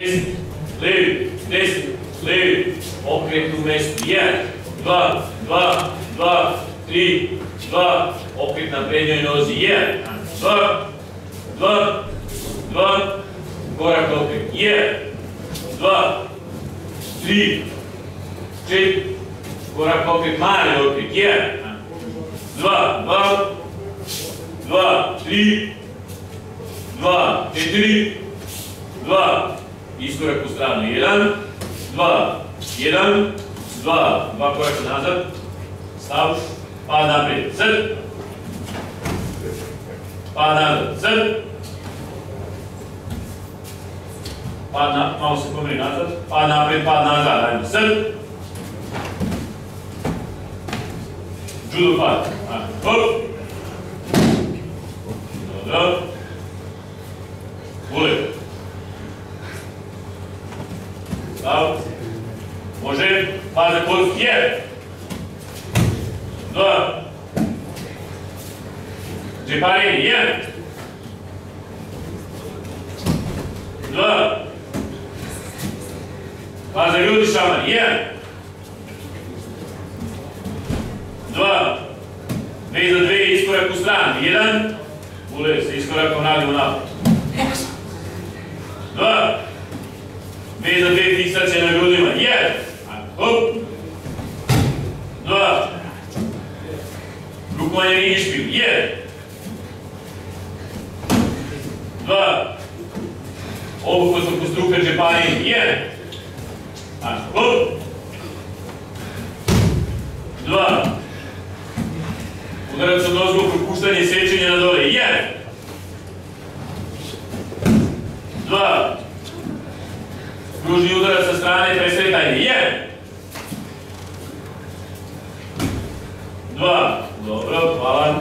Levi, desni, levi, okret u mestu, 1, 2, 2, 2, 3, 2, okret na prednjoj nozi, 1, 2, 2, 2, korak okret, 1, 2, 3, 4, korak okret, mali okret, 1, 2, 2, 2, 3, 2, 4, 2, iskorak u stranu, 1, 2, 1, 2, 2 koraka nazad, stav, pad naprijed, zr, pad nazad, zr, pad naprijed, malo se pomeri nazad, pad naprijed, pad nazad, ajmo, zr, judo pad, hop, dobro, bulet, stav, može, paze kod, 1, 2, džeparenje, 1, 2, paze ljudi šaman, 1, 2, 2 za 2, iskorak u stranu, 1, ule se iskorakom nagljamo napad, 2, 2 za 2, fiksacija na grudima, 1, hop, 2, rukovanje ringišpiju, 1, 2, obuhvatno konstruktor džeparenje, 1, hop, 2, udarac od ozgo, propuštanje, sečenje na dole, 1, 2, kružni udarac sa strane, presretanje, 1, 2, dobro, hvala.